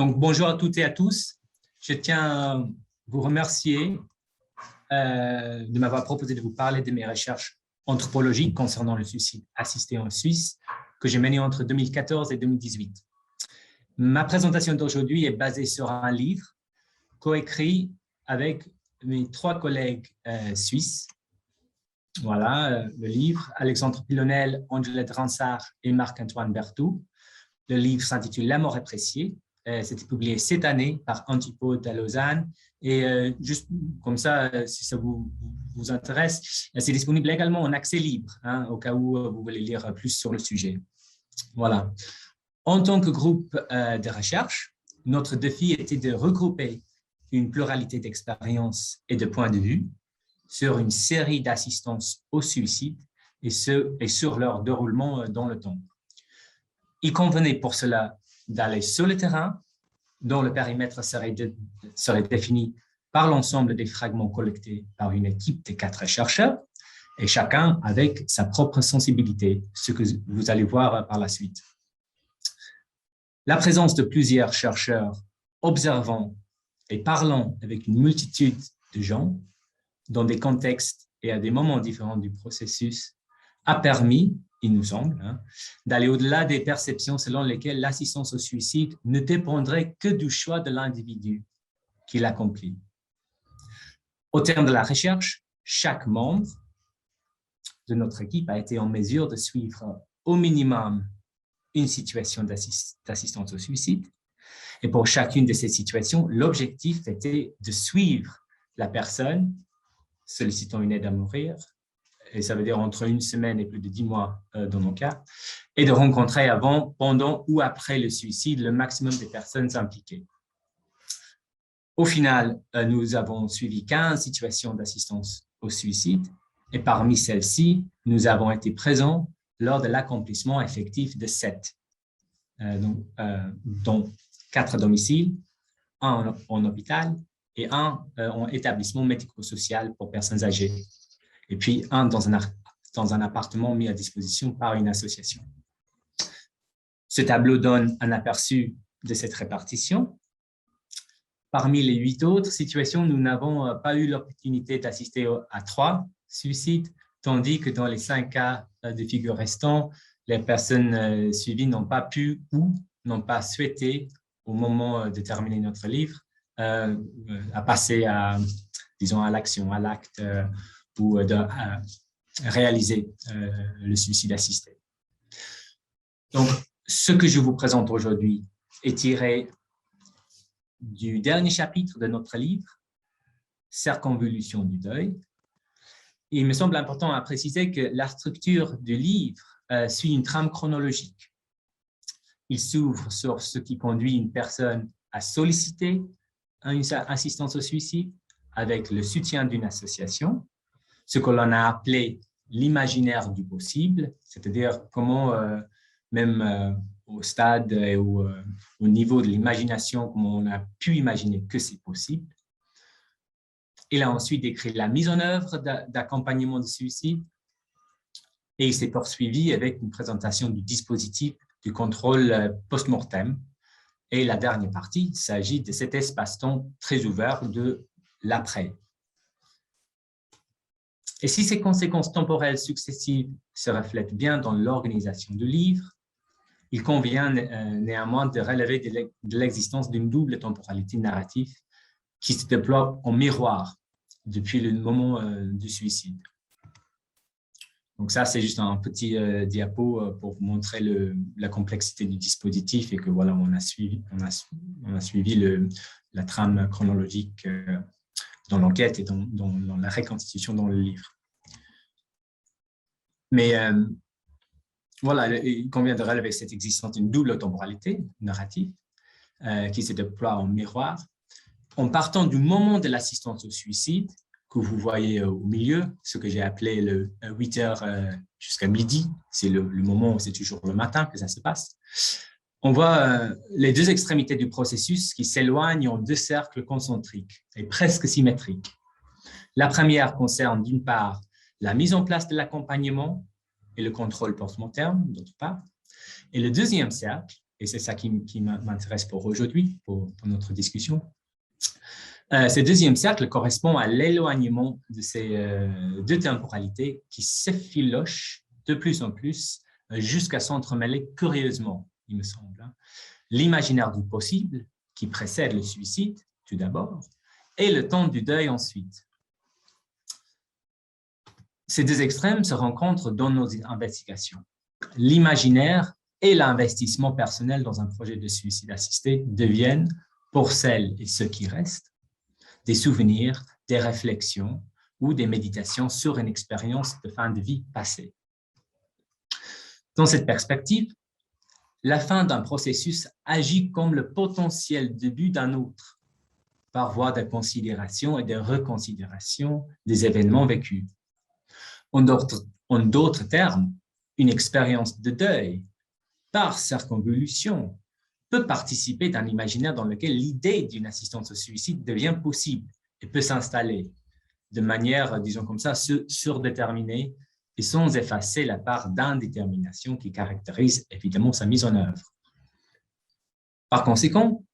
Donc, bonjour à toutes et à tous. Je tiens à vous remercier de m'avoir proposé de vous parler de mes recherches anthropologiques concernant le suicide assisté en Suisse que j'ai mené entre 2014 et 2018. Ma présentation d'aujourd'hui est basée sur un livre coécrit avec mes 3 collègues suisses. Voilà, le livre, Alexandre Pilonel, Angelette Ransard et Marc-Antoine Berthoud. Le livre s'intitule La mort appréciée. C'était publié cette année par Antipode à Lausanne. Et juste comme ça, si ça vous intéresse, c'est disponible également en accès libre, au cas où vous voulez lire plus sur le sujet. Voilà. En tant que groupe de recherche, notre défi était de regrouper une pluralité d'expériences et de points de vue sur une série d'assistances au suicide et sur leur déroulement dans le temps. Il convenait pour cela d'aller sur le terrain, dont le périmètre serait défini par l'ensemble des fragments collectés par une équipe de 4 chercheurs, et chacun avec sa propre sensibilité, ce que vous allez voir par la suite. La présence de plusieurs chercheurs observant et parlant avec une multitude de gens dans des contextes et à des moments différents du processus a permis, il nous semble, d'aller au-delà des perceptions selon lesquelles l'assistance au suicide ne dépendrait que du choix de l'individu qui l'accomplit. Au terme de la recherche, chaque membre de notre équipe a été en mesure de suivre au minimum une situation d'assistance au suicide. Et pour chacune de ces situations, l'objectif était de suivre la personne sollicitant une aide à mourir, et ça veut dire entre 1 semaine et plus de 10 mois dans nos cas, et de rencontrer avant, pendant ou après le suicide le maximum de personnes impliquées. Au final, nous avons suivi 15 situations d'assistance au suicide, et parmi celles-ci, nous avons été présents lors de l'accomplissement effectif de 7, dont 4 à domicile, 1 en hôpital et 1 en établissement médico-social pour personnes âgées, et puis 1 dans un appartement mis à disposition par une association. Ce tableau donne un aperçu de cette répartition. Parmi les 8 autres situations, nous n'avons pas eu l'opportunité d'assister à 3 suicides, tandis que dans les 5 cas de figure restants, les personnes suivies n'ont pas pu ou n'ont pas souhaité, au moment de terminer notre livre, à passer à l'action, à l'acte ou de réaliser le suicide assisté. Donc, ce que je vous présente aujourd'hui est tiré du dernier chapitre de notre livre, Circonvolution du deuil. Il me semble important à préciser que la structure du livre suit une trame chronologique. Il s'ouvre sur ce qui conduit une personne à solliciter une assistance au suicide avec le soutien d'une association, ce que l'on a appelé l'imaginaire du possible, c'est-à-dire comment, même au stade et au niveau de l'imagination, comment on a pu imaginer que c'est possible. Il a ensuite décrit la mise en œuvre d'accompagnement de suicide et il s'est poursuivi avec une présentation du dispositif du contrôle post-mortem. Et la dernière partie, il s'agit de cet espace-temps très ouvert de l'après. Et si ces conséquences temporelles successives se reflètent bien dans l'organisation du livre, il convient néanmoins de relever de l'existence d'une double temporalité narrative qui se déploie en miroir depuis le moment du suicide. Donc ça, c'est juste un petit diapo pour vous montrer la complexité du dispositif et que voilà, on a suivi la trame chronologique dans l'enquête et dans la reconstitution dans le livre. Mais voilà, il convient de relever cette existence d'une double temporalité narrative qui se déploie en miroir en partant du moment de l'assistance au suicide que vous voyez au milieu, ce que j'ai appelé le 8 heures jusqu'à midi, c'est le moment où c'est toujours le matin que ça se passe. On voit les 2 extrémités du processus qui s'éloignent en 2 cercles concentriques et presque symétriques. La première concerne d'une part la mise en place de l'accompagnement et le contrôle post-mortem, d'autre part. Et le deuxième cercle et c'est ça qui m'intéresse pour aujourd'hui, pour notre discussion. Ce deuxième cercle correspond à l'éloignement de ces deux temporalités qui s'effilochent de plus en plus jusqu'à s'entremêler curieusement, il me semble. L'imaginaire du possible qui précède le suicide, tout d'abord, et le temps du deuil ensuite. Ces deux extrêmes se rencontrent dans nos investigations. L'imaginaire et l'investissement personnel dans un projet de suicide assisté deviennent, pour celles et ceux qui restent, des souvenirs, des réflexions ou des méditations sur une expérience de fin de vie passée. Dans cette perspective, la fin d'un processus agit comme le potentiel début d'un autre, par voie de considération et de reconsidération des événements vécus. En d'autres termes, une expérience de deuil, par circonvolution, peut participer d'un imaginaire dans lequel l'idée d'une assistance au suicide devient possible et peut s'installer de manière, disons comme ça, surdéterminée et sans effacer la part d'indétermination qui caractérise évidemment sa mise en œuvre. Par conséquent,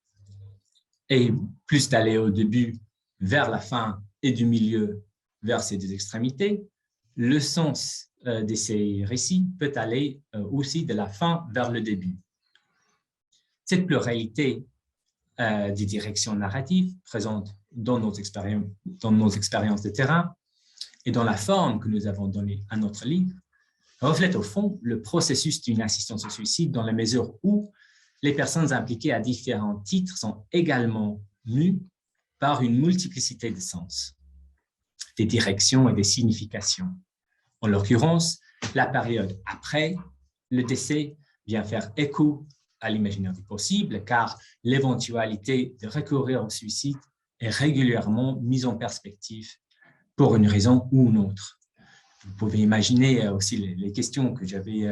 et plus d'aller au début vers la fin et du milieu vers ces deux extrémités, le sens de ces récits peut aller aussi de la fin vers le début. Cette pluralité des directions narratives présentes dans nos expériences de terrain et dans la forme que nous avons donnée à notre livre reflète au fond le processus d'une assistance au suicide dans la mesure où les personnes impliquées à différents titres sont également mues par une multiplicité de sens, des directions et des significations. En l'occurrence, la période après le décès vient faire écho à l'imaginaire du possible, car l'éventualité de recourir au suicide est régulièrement mise en perspective pour une raison ou une autre. Vous pouvez imaginer aussi les questions que j'avais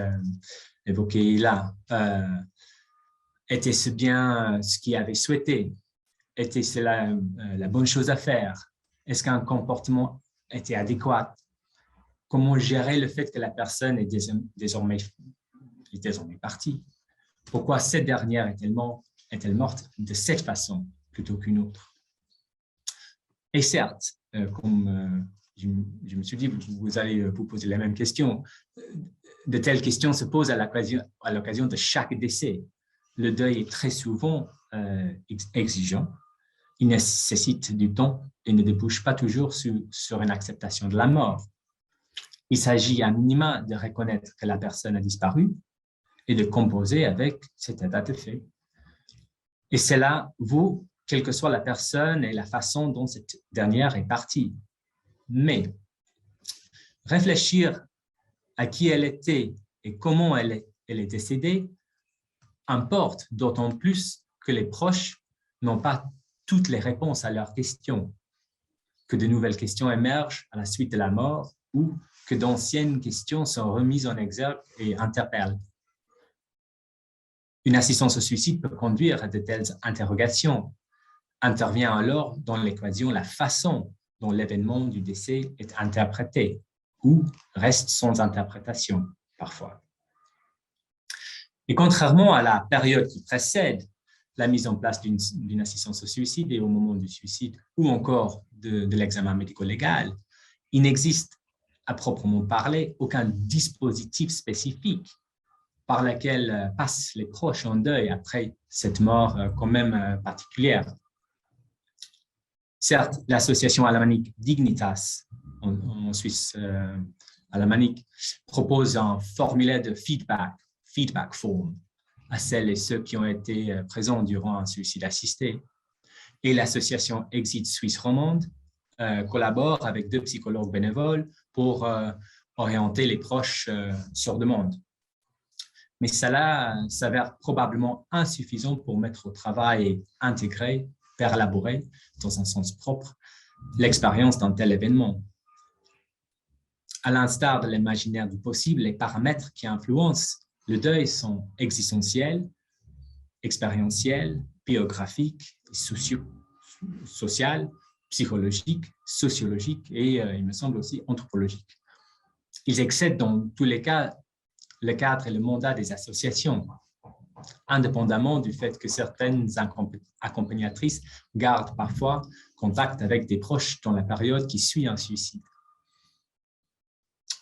évoquées là. Était-ce bien ce qu'il avait souhaité? Était-ce la bonne chose à faire? Est-ce qu'un comportement était adéquat? Comment gérer le fait que la personne est désormais partie? Pourquoi cette dernière est-elle morte de cette façon plutôt qu'une autre? Et certes, comme je me suis dit, vous allez vous poser la même question, de telles questions se posent à l'occasion de chaque décès. Le deuil est très souvent exigeant, il nécessite du temps et ne débouche pas toujours sur une acceptation de la mort. Il s'agit à minima de reconnaître que la personne a disparu et de composer avec cet état de fait. Et cela vaut quelle que soit la personne et la façon dont cette dernière est partie. Mais réfléchir à qui elle était et comment elle est décédée importe d'autant plus que les proches n'ont pas toutes les réponses à leurs questions, que de nouvelles questions émergent à la suite de la mort ou que d'anciennes questions sont remises en exergue et interpellent. Une assistance au suicide peut conduire à de telles interrogations. Intervient alors dans l'équation la façon dont l'événement du décès est interprété ou reste sans interprétation parfois. Et contrairement à la période qui précède la mise en place d'une assistance au suicide et au moment du suicide ou encore de l'examen médico-légal, il n'existe à proprement parler aucun dispositif spécifique par lequel passent les proches en deuil après cette mort quand même particulière. Certes, l'association alamanique Dignitas, en Suisse alamanique, propose un formulaire de feedback form, à celles et ceux qui ont été présents durant un suicide assisté. Et l'association Exit Suisse Romande collabore avec 2 psychologues bénévoles pour orienter les proches sur demande. Mais cela s'avère probablement insuffisant pour mettre au travail et intégrer, élaborer, dans un sens propre, l'expérience d'un tel événement. À l'instar de l'imaginaire du possible, les paramètres qui influencent le deuil sont existentiels, expérientiels, biographiques, social, psychologiques, sociologiques et, il me semble aussi, anthropologiques. Ils excèdent dans tous les cas le cadre et le mandat des associations. indépendamment du fait que certaines accompagnatrices gardent parfois contact avec des proches dans la période qui suit un suicide.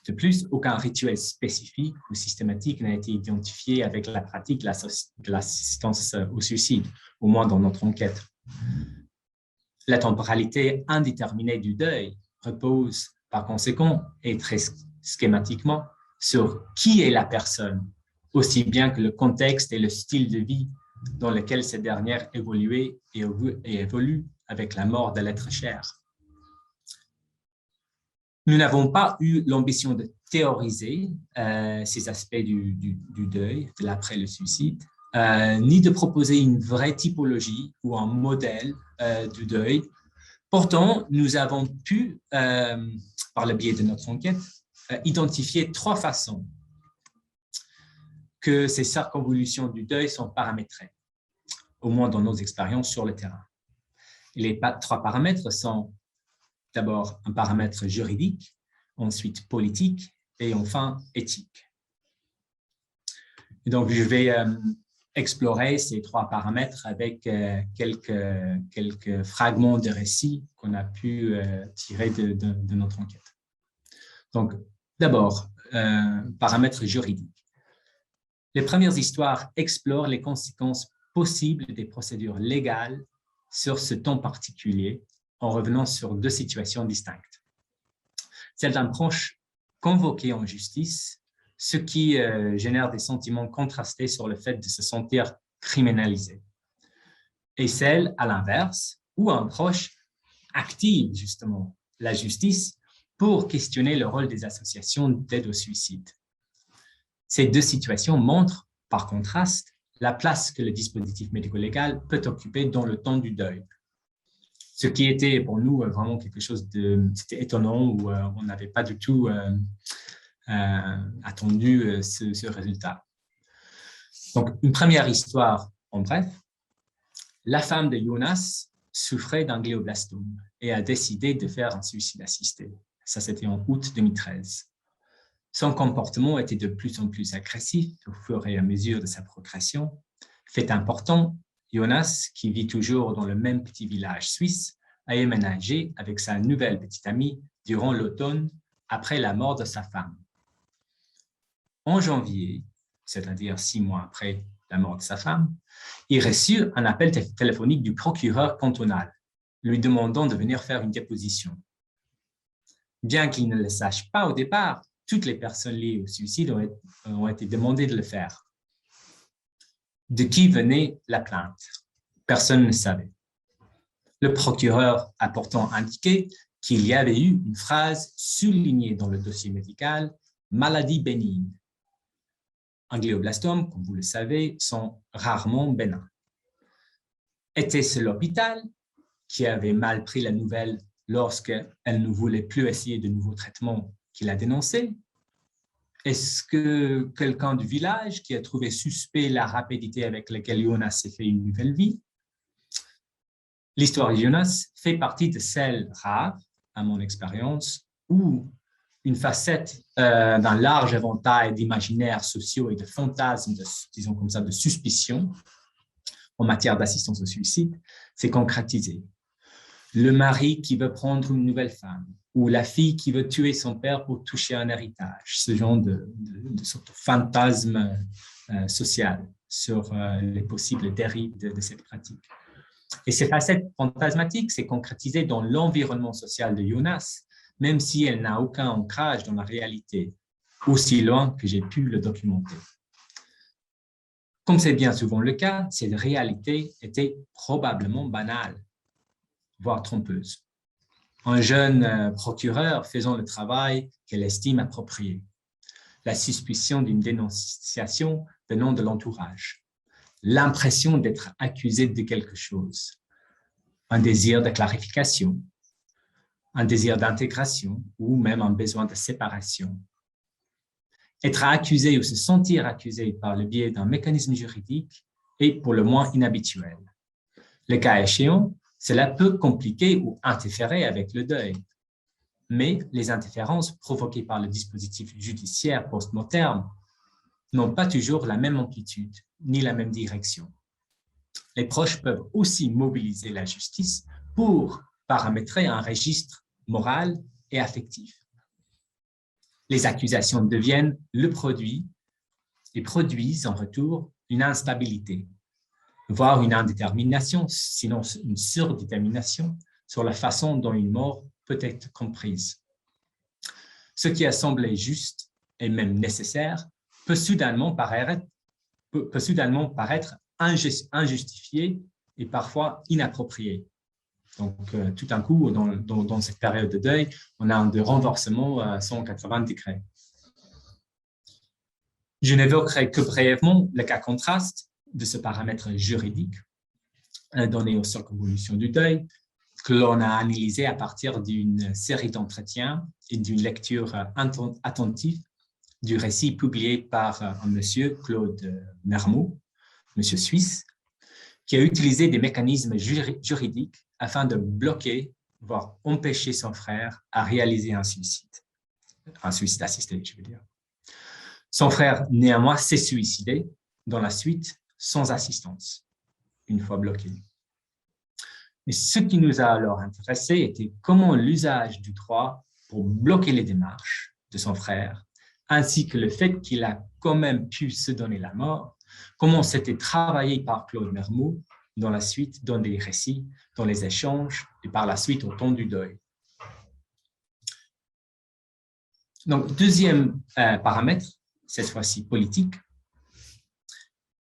De plus, aucun rituel spécifique ou systématique n'a été identifié avec la pratique de l'assistance au suicide, au moins dans notre enquête. La temporalité indéterminée du deuil repose par conséquent et très schématiquement sur qui est la personne, aussi bien que le contexte et le style de vie dans lequel cette dernière évoluait et évolue avec la mort de l'être cher. Nous n'avons pas eu l'ambition de théoriser ces aspects du deuil, de l'après le suicide, ni de proposer une vraie typologie ou un modèle du deuil. Pourtant, nous avons pu, par le biais de notre enquête, identifier 3 façons que ces circonvolutions du deuil sont paramétrées, au moins dans nos expériences sur le terrain. Et les 3 paramètres sont d'abord un paramètre juridique, ensuite politique et enfin éthique. Et donc, je vais explorer ces 3 paramètres avec quelques fragments de récits qu'on a pu tirer de notre enquête. Donc, d'abord, paramètre juridique. Les premières histoires explorent les conséquences possibles des procédures légales sur ce temps particulier en revenant sur 2 situations distinctes. Celle d'un proche convoqué en justice, ce qui génère des sentiments contrastés sur le fait de se sentir criminalisé. Et celle, à l'inverse, où un proche active justement la justice pour questionner le rôle des associations d'aide au suicide. Ces 2 situations montrent, par contraste, la place que le dispositif médico-légal peut occuper dans le temps du deuil. Ce qui était pour nous vraiment quelque chose c'était étonnant, où on n'avait pas du tout attendu ce résultat. Donc, une première histoire en bref. La femme de Jonas souffrait d'un glioblastome et a décidé de faire un suicide assisté. Ça, c'était en août 2013. Son comportement était de plus en plus agressif au fur et à mesure de sa progression. Fait important, Jonas, qui vit toujours dans le même petit village suisse, a emménagé avec sa nouvelle petite amie durant l'automne après la mort de sa femme. En janvier, c'est-à-dire 6 mois après la mort de sa femme, il reçut un appel téléphonique du procureur cantonal, lui demandant de venir faire une déposition. Bien qu'il ne le sache pas au départ, toutes les personnes liées au suicide ont été demandées de le faire. De qui venait la plainte? Personne ne savait. Le procureur a pourtant indiqué qu'il y avait eu une phrase soulignée dans le dossier médical « maladie bénigne ». Un glioblastome, comme vous le savez, sont rarement bénins. Était-ce l'hôpital qui avait mal pris la nouvelle lorsqu'elle ne voulait plus essayer de nouveaux traitements qu'il a dénoncés? Est-ce que quelqu'un du village qui a trouvé suspect la rapidité avec laquelle Jonas s'est fait une nouvelle vie? L'histoire de Jonas fait partie de celles rares, à mon expérience, où une facette d'un large éventail d'imaginaires sociaux et de fantasmes, disons comme ça, de suspicion en matière d'assistance au suicide, s'est concrétisée. Le mari qui veut prendre une nouvelle femme, ou la fille qui veut tuer son père pour toucher un héritage, ce genre de sorte de fantasme social sur les possibles dérives de cette pratique. Et cette facette fantasmatique s'est concrétisée dans l'environnement social de Jonas, même si elle n'a aucun ancrage dans la réalité, aussi loin que j'ai pu le documenter. Comme c'est bien souvent le cas, cette réalité était probablement banale, voire trompeuse. Un jeune procureur faisant le travail qu'elle estime approprié. La suspicion d'une dénonciation venant de l'entourage. L'impression d'être accusé de quelque chose. Un désir de clarification, un désir d'intégration ou même un besoin de séparation. Être accusé ou se sentir accusé par le biais d'un mécanisme juridique est pour le moins inhabituel. Le cas échéant, cela peut compliquer ou interférer avec le deuil. Mais les interférences provoquées par le dispositif judiciaire post-mortem n'ont pas toujours la même amplitude ni la même direction. Les proches peuvent aussi mobiliser la justice pour paramétrer un registre moral et affectif. Les accusations deviennent le produit et produisent en retour une instabilité, voire une indétermination, sinon une surdétermination, sur la façon dont une mort peut être comprise. Ce qui a semblé juste et même nécessaire peut soudainement paraître injustifié et parfois inapproprié. Donc, tout d'un coup, dans cette période de deuil, on a un renversement à 180 degrés. Je n'évoquerai que brièvement le cas contraste de ce paramètre juridique donné aux circonvolutions du deuil, que l'on a analysé à partir d'une série d'entretiens et d'une lecture attentive du récit publié par un monsieur, Claude Mermoz, monsieur suisse, qui a utilisé des mécanismes juridiques afin de bloquer, voire empêcher son frère à réaliser un suicide assisté, je veux dire. Son frère, néanmoins, s'est suicidé dans la suite sans assistance, une fois bloqué. Et ce qui nous a alors intéressé était comment l'usage du droit pour bloquer les démarches de son frère, ainsi que le fait qu'il a quand même pu se donner la mort, comment c'était travaillé par Claude Mermoz dans la suite, dans des récits, dans les échanges et par la suite au temps du deuil. Donc, deuxième paramètre, cette fois-ci politique,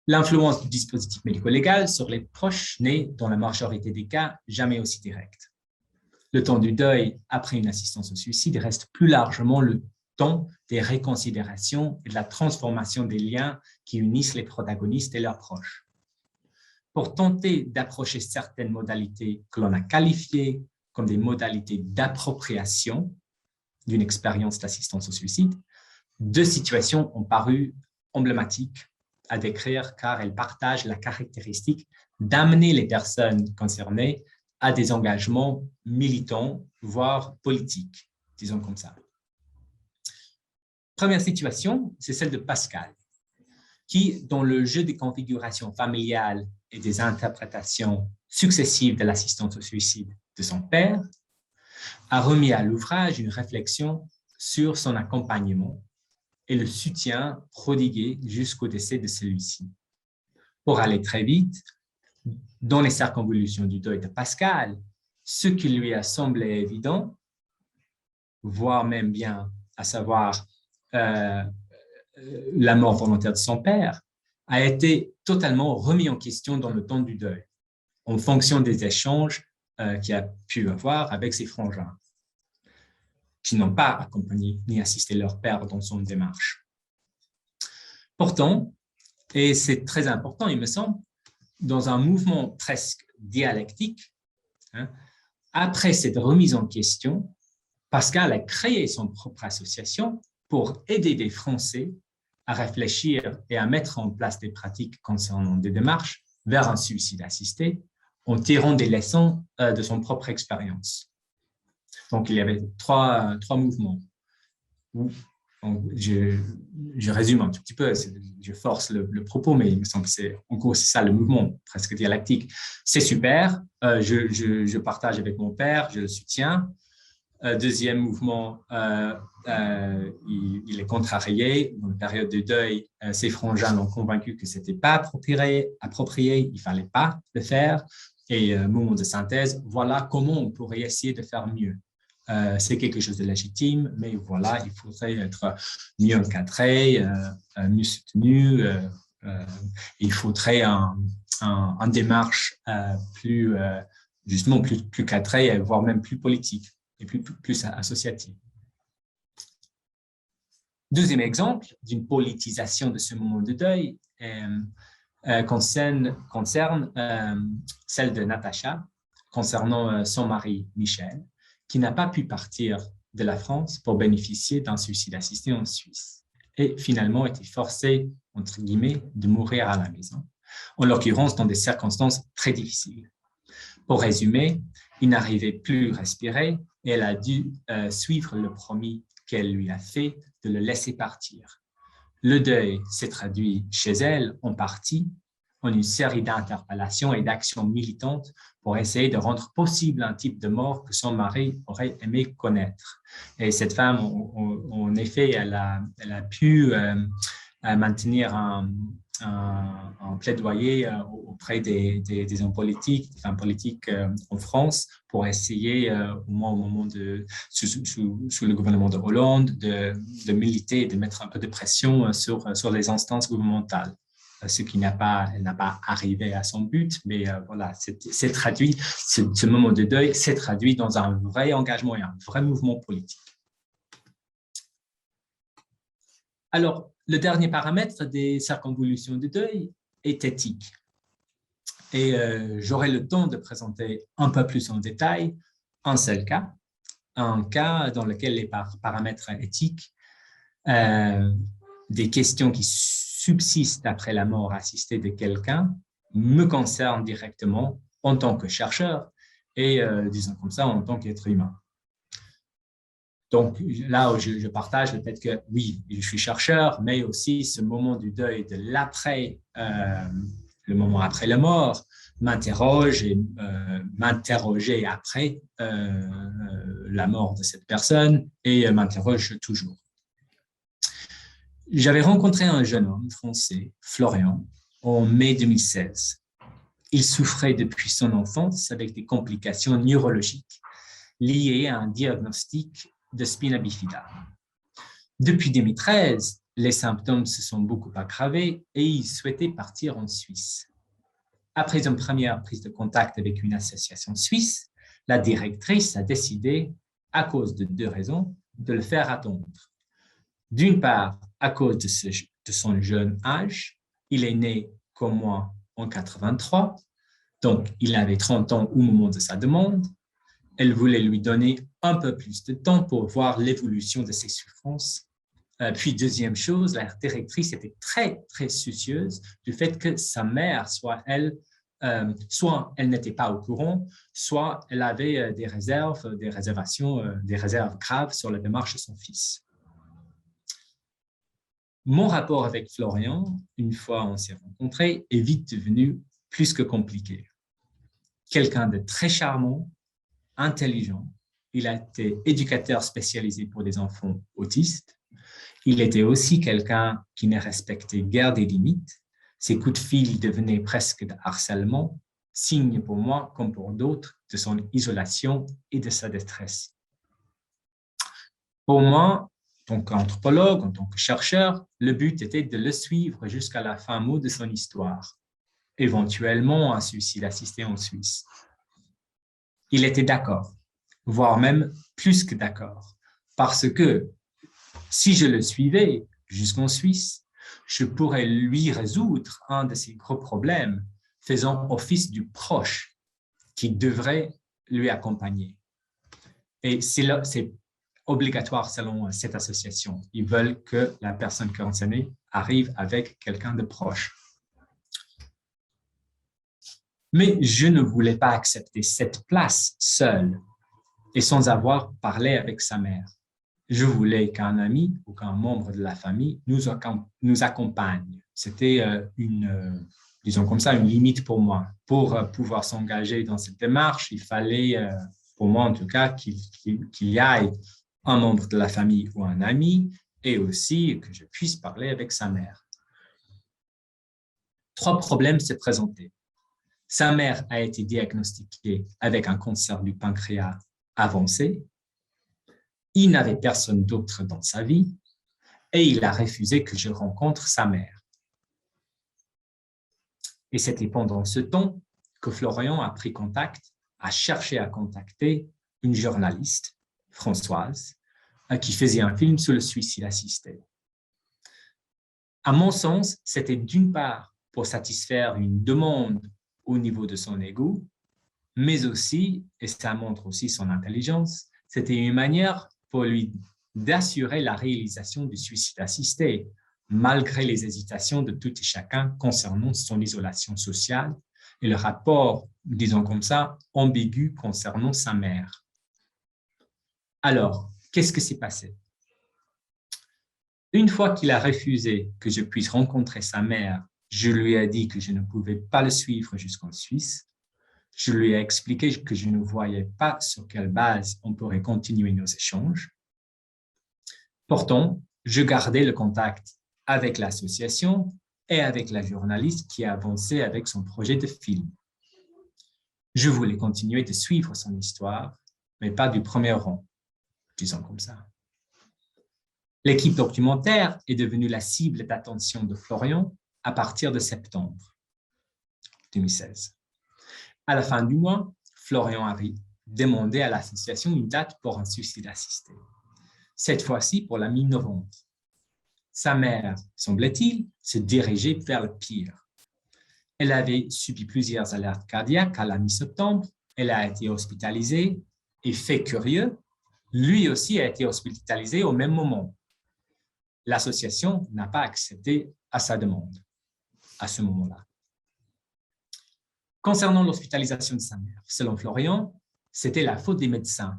l'influence du dispositif médico-légal sur les proches n'est, dans la majorité des cas, jamais aussi directe. Le temps du deuil après une assistance au suicide reste plus largement le temps des réconsidérations et de la transformation des liens qui unissent les protagonistes et leurs proches. Pour tenter d'approcher certaines modalités que l'on a qualifiées comme des modalités d'appropriation d'une expérience d'assistance au suicide, deux situations ont paru emblématiques à décrire car elles partagent la caractéristique d'amener les personnes concernées à des engagements militants, voire politiques, disons comme ça. Première situation, c'est celle de Pascal, qui, dans le jeu des configurations familiales et des interprétations successives de l'assistance au suicide de son père, a remis à l'ouvrage une réflexion sur son accompagnement et le soutien prodigué jusqu'au décès de celui-ci. Pour aller très vite, dans les circonvolutions du deuil de Pascal, ce qui lui a semblé évident, voire même bien, à savoir la mort volontaire de son père, a été totalement remis en question dans le temps du deuil, en fonction des échanges qu'il a pu avoir avec ses frangins, qui n'ont pas accompagné ni assisté leur père dans son démarche. Pourtant, et c'est très important, il me semble, dans un mouvement presque dialectique, après cette remise en question, Pascal a créé son propre association pour aider des Français à réfléchir et à mettre en place des pratiques concernant des démarches vers un suicide assisté en tirant des leçons de son propre expérience. Donc, il y avait trois mouvements. Je résume un tout petit peu, je force le propos, mais il me semble que c'est ça le mouvement, presque dialectique. C'est super, je partage avec mon père, je le soutiens. Deuxième mouvement, il est contrarié. Dans la période de deuil, ses frangins l'ont convaincu que ce n'était pas approprié, il ne fallait pas le faire. Et moment de synthèse, voilà comment on pourrait essayer de faire mieux. C'est quelque chose de légitime, mais voilà, il faudrait être mieux encadré, mieux soutenu. Il faudrait une démarche justement plus cadrée, voire même plus politique et plus associative. Deuxième exemple d'une politisation de ce moment de deuil concerne celle de Natacha concernant son mari Michel, qui n'a pas pu partir de la France pour bénéficier d'un suicide assisté en Suisse et finalement était forcé, entre guillemets, de mourir à la maison, en l'occurrence dans des circonstances très difficiles. Pour résumer, il n'arrivait plus à respirer et elle a dû suivre le promis qu'elle lui a fait de le laisser partir. Le deuil s'est traduit chez elle en partie en une série d'interpellations et d'actions militantes pour essayer de rendre possible un type de mort que son mari aurait aimé connaître. Et cette femme, en effet, elle a pu maintenir un plaidoyer auprès des hommes politiques, des femmes politiques en France pour essayer, au moins au moment sous le gouvernement de Hollande, de militer, de mettre un peu de pression sur les instances gouvernementales. Ce qui n'a pas arrivé à son but, mais voilà, c'est traduit, ce moment de deuil s'est traduit dans un vrai engagement et un vrai mouvement politique. Alors, le dernier paramètre des circonvolutions de deuil est éthique. Et j'aurai le temps de présenter un peu plus en détail un seul cas, un cas dans lequel les paramètres éthiques, des questions qui subsistent après la mort assistée de quelqu'un, me concernent directement en tant que chercheur et, disons comme ça, en tant qu'être humain. Donc là, je partage le fait que oui, je suis chercheur, mais aussi ce moment du deuil de l'après, le moment après la mort, m'interroge et m'interroger après la mort de cette personne et m'interroge toujours. J'avais rencontré un jeune homme français, Florian, en mai 2016. Il souffrait depuis son enfance avec des complications neurologiques liées à un diagnostic de spina bifida. Depuis 2013, les symptômes se sont beaucoup aggravés et il souhaitait partir en Suisse. Après une première prise de contact avec une association suisse, la directrice a décidé, à cause de 2 raisons, de le faire attendre. D'une part, à cause de son jeune âge, il est né comme moi en 83, donc il avait 30 ans au moment de sa demande. Elle voulait lui donner un peu plus de temps pour voir l'évolution de ses souffrances. Puis, deuxième chose, la directrice était très, très soucieuse du fait que sa mère, soit elle n'était pas au courant, soit elle avait des réserves graves sur la démarche de son fils. Mon rapport avec Florian, une fois on s'est rencontrés, est vite devenu plus que compliqué. Quelqu'un de très charmant, intelligent. Il a été éducateur spécialisé pour des enfants autistes. Il était aussi quelqu'un qui ne respectait guère des limites. Ses coups de fil devenaient presque de harcèlement, signe pour moi, comme pour d'autres, de son isolation et de sa détresse. Pour moi, en tant qu'anthropologue, en tant que chercheur, le but était de le suivre jusqu'à la fin mot de son histoire, éventuellement un suicide assisté en Suisse. Il était d'accord, voire même plus que d'accord, parce que si je le suivais jusqu'en Suisse, je pourrais lui résoudre un de ses gros problèmes, faisant office du proche qui devrait lui accompagner. Et c'est obligatoire selon cette association. Ils veulent que la personne concernée arrive avec quelqu'un de proche. Mais je ne voulais pas accepter cette place seule et sans avoir parlé avec sa mère. Je voulais qu'un ami ou qu'un membre de la famille nous accompagne. C'était disons comme ça, une limite pour moi. Pour pouvoir s'engager dans cette démarche, il fallait, pour moi en tout cas, qu'il y ait un membre de la famille ou un ami et aussi que je puisse parler avec sa mère. 3 problèmes se présentaient. Sa mère a été diagnostiquée avec un cancer du pancréas avancé. Il n'avait personne d'autre dans sa vie et il a refusé que je rencontre sa mère. Et c'était pendant ce temps que Florian a pris contact, a cherché à contacter une journaliste, Françoise, qui faisait un film sur le suicide assisté. À mon sens, c'était d'une part pour satisfaire une demande au niveau de son ego, mais aussi, et ça montre aussi son intelligence, c'était une manière pour lui d'assurer la réalisation du suicide assisté, malgré les hésitations de tout et chacun concernant son isolation sociale et le rapport, disons comme ça, ambigu concernant sa mère. Alors, qu'est-ce que s'est passé? Une fois qu'il a refusé que je puisse rencontrer sa mère, je lui ai dit que je ne pouvais pas le suivre jusqu'en Suisse. Je lui ai expliqué que je ne voyais pas sur quelle base on pourrait continuer nos échanges. Pourtant, je gardais le contact avec l'association et avec la journaliste qui avançait avec son projet de film. Je voulais continuer de suivre son histoire, mais pas du premier rang, disons comme ça. L'équipe documentaire est devenue la cible d'attention de Florian à partir de septembre 2016. À la fin du mois, Florian avait demandé à l'association une date pour un suicide assisté. Cette fois-ci pour la mi-novembre. Sa mère, semble-t-il, se dirigeait vers le pire. Elle avait subi plusieurs alertes cardiaques à la mi-septembre. Elle a été hospitalisée et, fait curieux, lui aussi a été hospitalisé au même moment. L'association n'a pas accepté à sa demande à ce moment-là. Concernant l'hospitalisation de sa mère, selon Florian, c'était la faute des médecins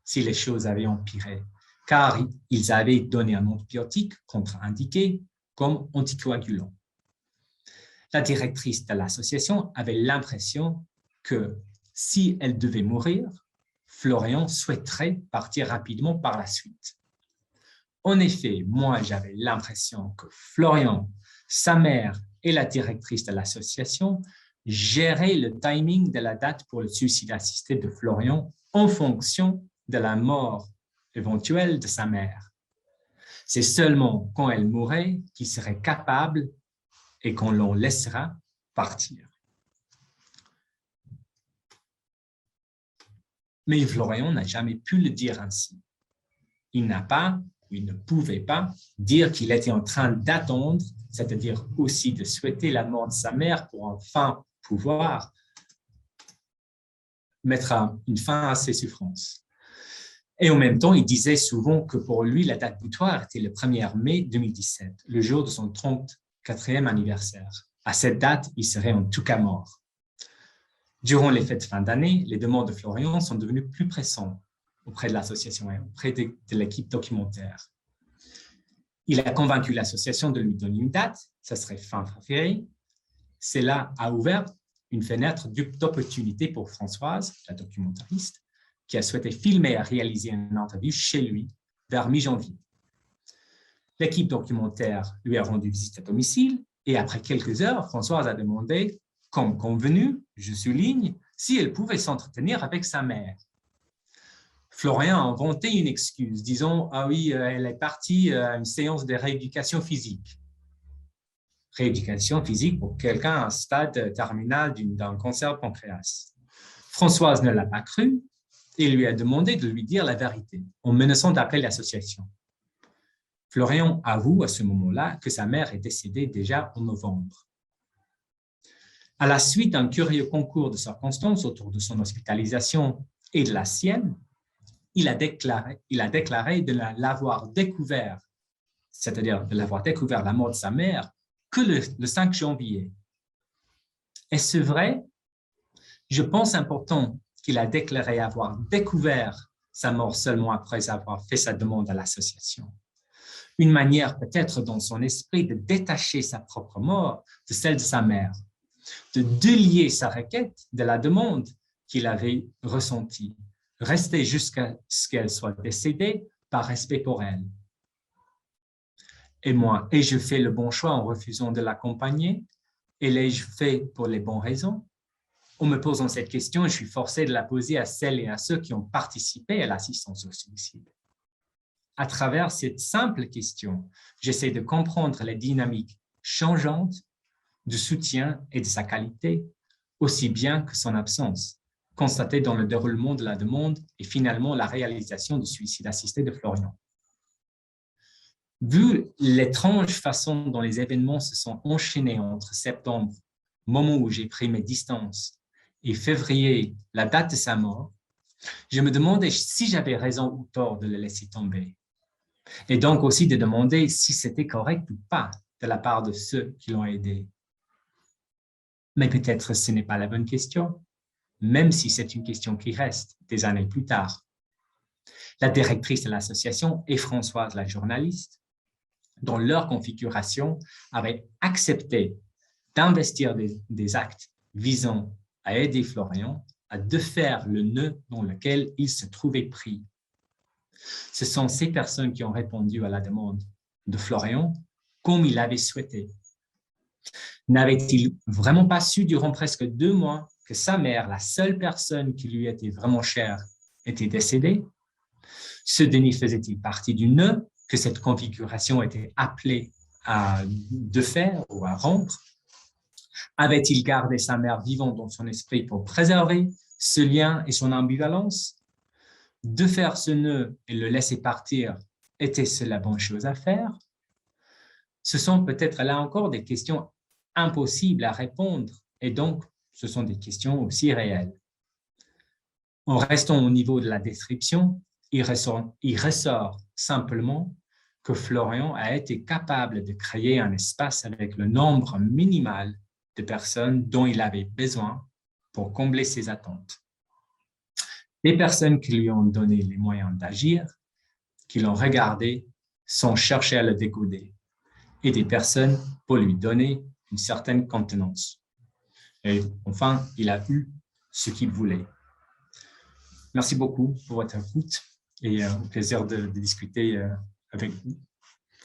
si les choses avaient empiré, car ils avaient donné un antibiotique contre-indiqué comme anticoagulant. La directrice de l'association avait l'impression que si elle devait mourir, Florian souhaiterait partir rapidement par la suite. En effet, moi, j'avais l'impression que Florian, sa mère et la directrice de l'association géraient le timing de la date pour le suicide assisté de Florian en fonction de la mort éventuelle de sa mère. C'est seulement quand elle mourrait qu'il serait capable et qu'on l'en laissera partir. Mais Florian n'a jamais pu le dire ainsi. Il ne pouvait pas dire qu'il était en train d'attendre, c'est-à-dire aussi de souhaiter la mort de sa mère pour enfin pouvoir mettre une fin à ses souffrances. Et en même temps, il disait souvent que pour lui, la date butoir était le 1er mai 2017, le jour de son 34e anniversaire. À cette date, il serait en tout cas mort. Durant les fêtes de fin d'année, les demandes de Florian sont devenues plus pressantes auprès de l'association et auprès de l'équipe documentaire. Il a convaincu l'association de lui donner une date, ça serait fin février. Cela a ouvert une fenêtre d'opportunité pour Françoise, la documentariste, qui a souhaité filmer et réaliser une interview chez lui vers mi-janvier. L'équipe documentaire lui a rendu visite à domicile et après quelques heures, Françoise a demandé, comme convenu, je souligne, si elle pouvait s'entretenir avec sa mère. Florian a inventé une excuse, disant « Ah oui, elle est partie à une séance de rééducation physique. » Rééducation physique pour quelqu'un à un stade terminal d'un cancer du pancréas. Françoise ne l'a pas cru et lui a demandé de lui dire la vérité en menaçant d'appeler l'association. Florian avoue à ce moment-là que sa mère est décédée déjà en novembre. À la suite d'un curieux concours de circonstances autour de son hospitalisation et de la sienne, il a déclaré de l'avoir découvert, c'est-à-dire de l'avoir découvert la mort de sa mère, que le 5 janvier. Est-ce vrai? Je pense important qu'il a déclaré avoir découvert sa mort seulement après avoir fait sa demande à l'association. Une manière peut-être dans son esprit de détacher sa propre mort de celle de sa mère, de délier sa requête de la demande qu'il avait ressentie, rester jusqu'à ce qu'elle soit décédée par respect pour elle. Et moi, ai-je fait le bon choix en refusant de l'accompagner? Et l'ai-je fait pour les bonnes raisons? En me posant cette question, je suis forcé de la poser à celles et à ceux qui ont participé à l'assistance au suicide. À travers cette simple question, j'essaie de comprendre les dynamiques changeantes du soutien et de sa qualité, aussi bien que son absence, constatée dans le déroulement de la demande et finalement la réalisation du suicide assisté de Florian. Vu l'étrange façon dont les événements se sont enchaînés entre septembre, moment où j'ai pris mes distances, et février, la date de sa mort, je me demandais si j'avais raison ou tort de le laisser tomber. Et donc aussi de demander si c'était correct ou pas de la part de ceux qui l'ont aidé. Mais peut-être ce n'est pas la bonne question, même si c'est une question qui reste des années plus tard. La directrice de l'association et Françoise, la journaliste, dans leur configuration, avaient accepté d'investir des actes visant à aider Florian à défaire le nœud dans lequel il se trouvait pris. Ce sont ces personnes qui ont répondu à la demande de Florian comme il l'avait souhaité. N'avait-il vraiment pas su durant presque 2 mois que sa mère, la seule personne qui lui était vraiment chère, était décédée? Ce déni faisait-il partie du nœud que cette configuration était appelée à défaire ou à rompre? Avait-il gardé sa mère vivante dans son esprit pour préserver ce lien et son ambivalence? De faire ce nœud et le laisser partir, était-ce la bonne chose à faire? Ce sont peut-être là encore des questions impossibles à répondre et donc ce sont des questions aussi réelles. En restant au niveau de la description, il ressort simplement que Florian a été capable de créer un espace avec le nombre minimal de personnes dont il avait besoin pour combler ses attentes. Des personnes qui lui ont donné les moyens d'agir, qui l'ont regardé sans chercher à le décoder, et des personnes pour lui donner une certaine contenance. Et enfin, il a eu ce qu'il voulait. Merci beaucoup pour votre écoute et au plaisir de discuter avec vous.